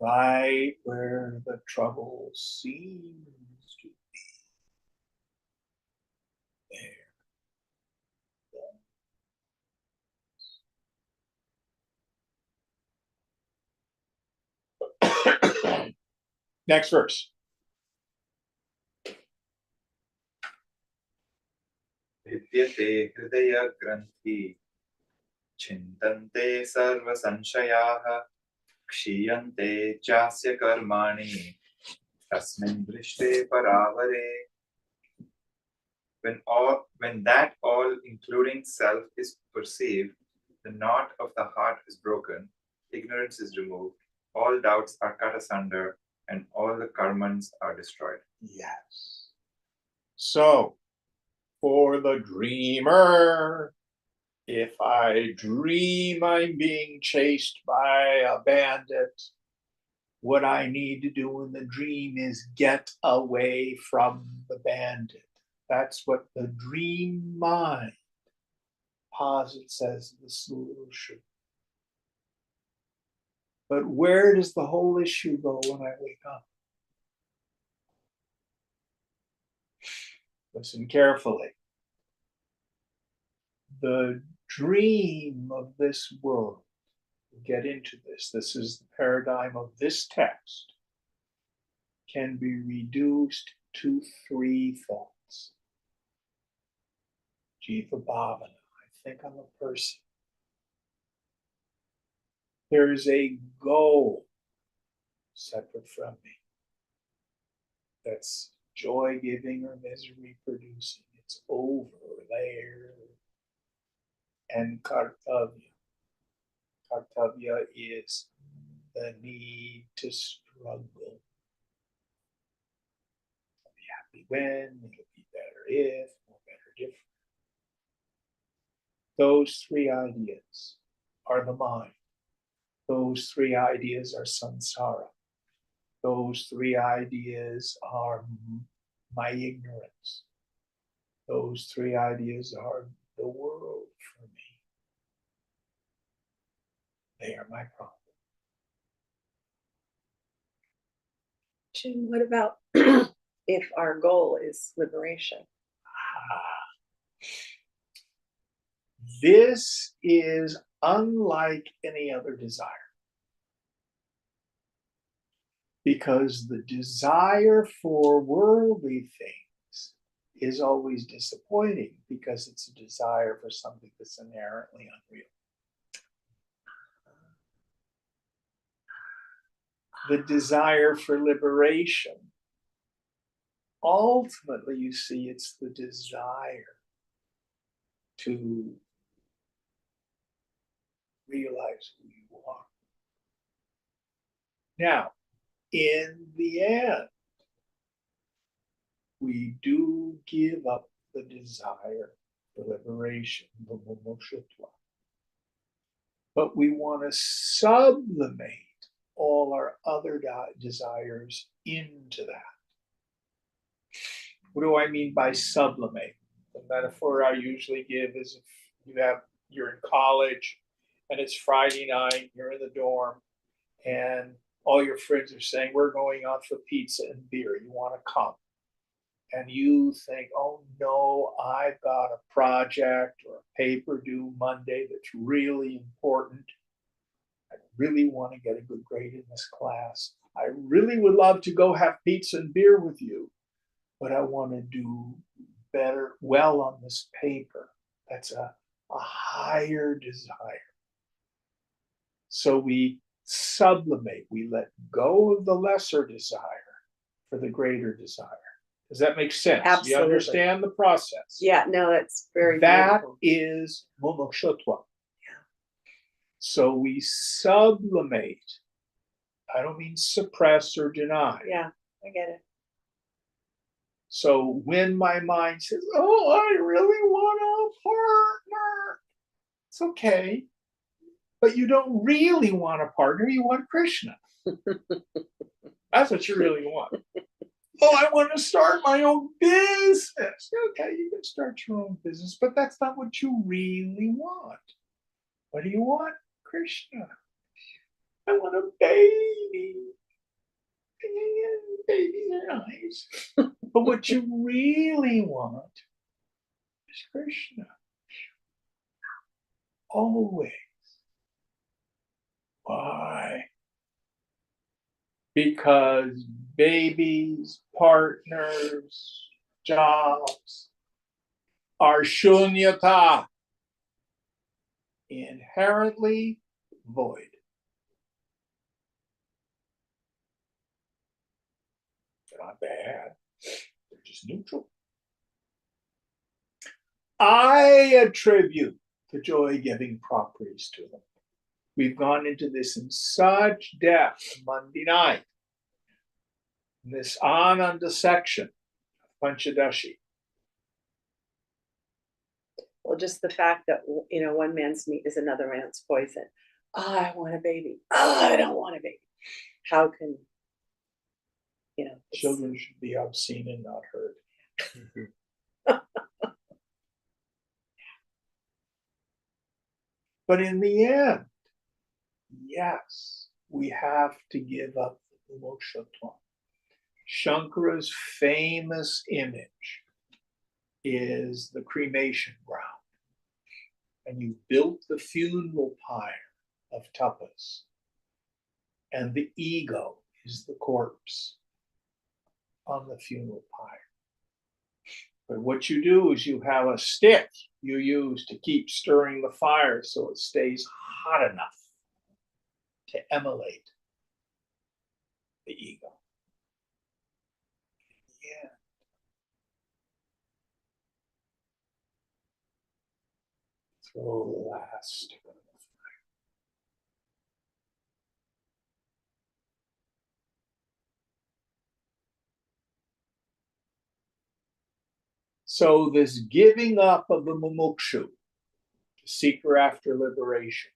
S1: Right where the trouble seems to be, there. Next verse.
S3: Vidyate hridaya granthi chintante sarva sanshayaha kshiyante chasya karmani tasmin drishte paravare. When that all including self is perceived, the knot of the heart is broken, ignorance is removed, all doubts are cut asunder, and all the karmans are destroyed.
S1: Yes. So, for the dreamer, if I dream I'm being chased by a bandit, what I need to do in the dream is get away from the bandit. That's what the dream mind posits as the solution. But where does the whole issue go when I wake up? Listen carefully. The dream of this world, we'll get into this. This is the paradigm of this text, can be reduced to 3 thoughts. Jiva Bhavana, I think I'm a person. There's a goal separate from me that's joy giving or misery producing. It's over there. And Kartavya. Kartavya is the need to struggle. I'll be happy when, it'll be better if, or better different. Those 3 ideas are the mind. Those 3 ideas are samsara. Those 3 ideas are my ignorance. Those 3 ideas are the world for me. They are my problem.
S4: Jim, what about if our goal is liberation?
S1: This is unlike any other desire. Because the desire for worldly things is always disappointing because it's a desire for something that's inherently unreal. The desire for liberation, ultimately, you see, it's the desire to realize who you are. Now, in the end, we do give up the desire for liberation, the mumukshutva. But we want to sublimate all our other desires into that. What do I mean by sublimate? The metaphor I usually give is if you're in college and it's Friday night, you're in the dorm, and all your friends are saying, we're going out for pizza and beer. You want to come? And you think, oh no, I've got a project or a paper due Monday that's really important. I really want to get a good grade in this class. I really would love to go have pizza and beer with you, but I want to do well on this paper. That's a higher desire. So we sublimate, we let go of the lesser desire for the greater desire. Does that make sense?
S4: Absolutely.
S1: You understand the process?
S4: Yeah, no, that's very
S1: That
S4: beautiful.
S1: is mumukshutva. So we sublimate. I don't mean suppress or deny.
S4: Yeah, I get it.
S1: So when my mind says, oh, I really want a partner, it's okay. But you don't really want a partner, you want Krishna. That's what you really want. Oh, I want to start my own business. Okay, you can start your own business, but that's not what you really want. What do you want? Krishna. I want a baby. Babies are nice. But what you really want is Krishna. Always. Why? Because babies, partners, jobs are shunyata, inherently void. They're not bad, they're just neutral. I attribute the joy-giving properties to them. We've gone into this in such depth Monday night, in this Ananda section of Panchadashi.
S4: Well, just the fact that, one man's meat is another man's poison. Oh, I want a baby. Oh, I don't want a baby. How can,
S1: Children should be obscene and not heard. But in the end, yes, we have to give up the mumukshutva. Shankara's famous image is the cremation ground. And you built the funeral pyre of tapas. And the ego is the corpse. on the funeral pyre. But what you do is you have a stick you use to keep stirring the fire so it stays hot enough to emulate the ego. Yeah. Throw the last stick on the fire. So this giving up of the mumukshu, the seeker after liberation,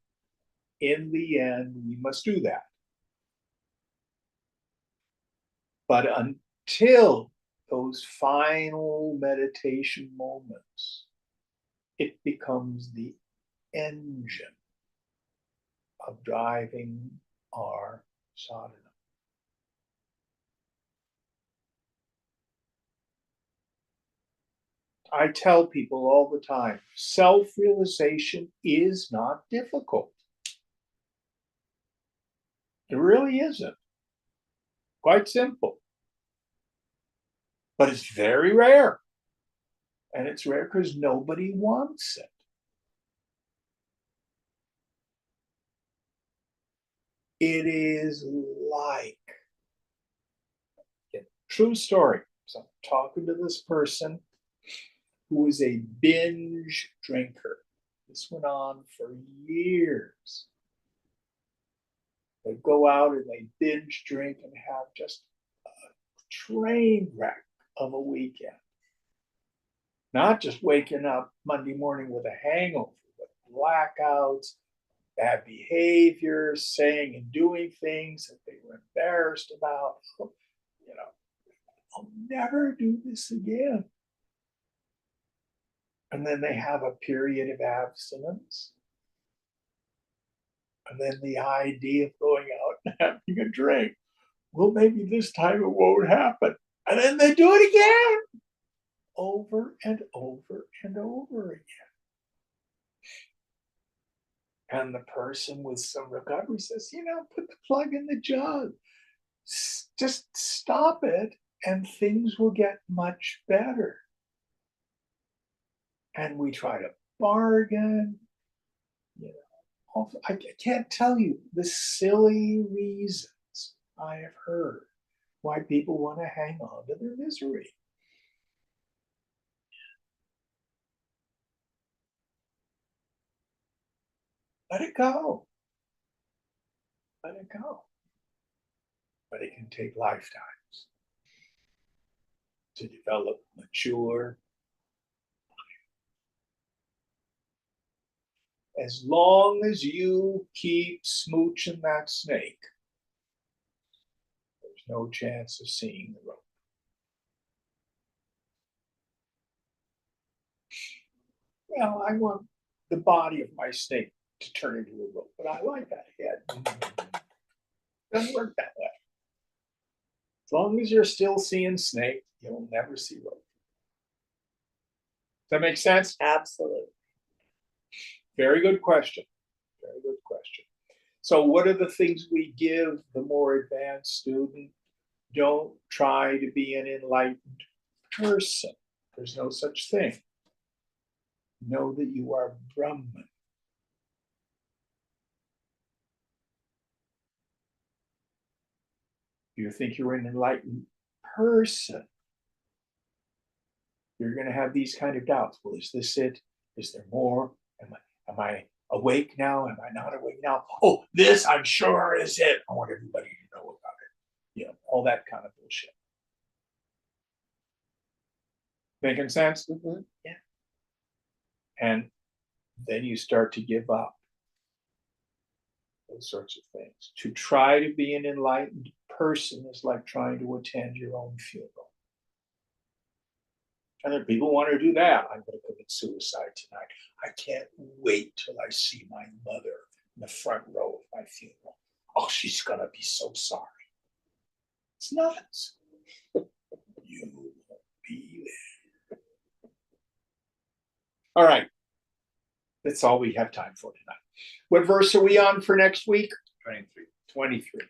S1: in the end, we must do that. But until those final meditation moments, it becomes the engine of driving our sadhana. I tell people all the time, self-realization is not difficult. It really isn't. Quite simple. But it's very rare. And it's rare because nobody wants it. It is like, true story. So I'm talking to this person who is a binge drinker. This went on for years. They go out and they binge drink and have just a train wreck of a weekend. Not just waking up Monday morning with a hangover, but blackouts, bad behavior, saying and doing things that they were embarrassed about. You know, I'll never do this again. And then they have a period of abstinence. And then the idea of going out and having a drink, well, maybe this time it won't happen. And then they do it again, over and over and over again. And the person with some recovery says, put the plug in the jug. Just stop it and things will get much better. And we try to bargain. I can't tell you the silly reasons I have heard why people want to hang on to their misery. Let it go. Let it go. But it can take lifetimes to develop mature. As long as you keep smooching that snake, there's no chance of seeing the rope. Well, I want the body of my snake to turn into a rope, but I like that head. Doesn't work that way. As long as you're still seeing snake, you'll never see rope. Does that make sense?
S4: Absolutely.
S1: Very good question. Very good question. So what are the things we give the more advanced student? Don't try to be an enlightened person. There's no such thing. Know that you are Brahman. You think you're an enlightened person, you're going to have these kind of doubts. Well, is this it? Is there more? Am I awake now? Am I not awake now? Oh, this I'm sure is it. I want everybody to know about it. All that kind of bullshit. Making sense?
S4: Mm-hmm. Yeah.
S1: And then you start to give up those sorts of things. To try to be an enlightened person is like trying to attend your own funeral. And if people want to do that, I'm going to commit suicide tonight. I can't wait till I see my mother in the front row of my funeral. Oh, she's going to be so sorry. It's nuts. You won't be there. All right. That's all we have time for tonight. What verse are we on for next week?
S3: 23.
S1: 23.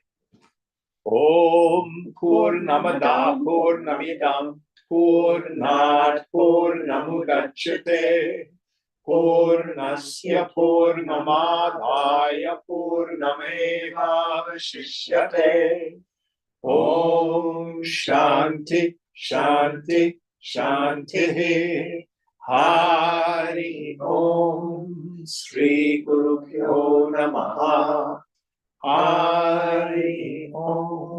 S1: Om Purnamada Purnamidam Purnat Purnamudachyate Purnasya Purnamadaya Purnamevavashishyate. Om Shanti Shanti Shanti. Hari Om Sri Guru Pyo Namaha. Hari Om.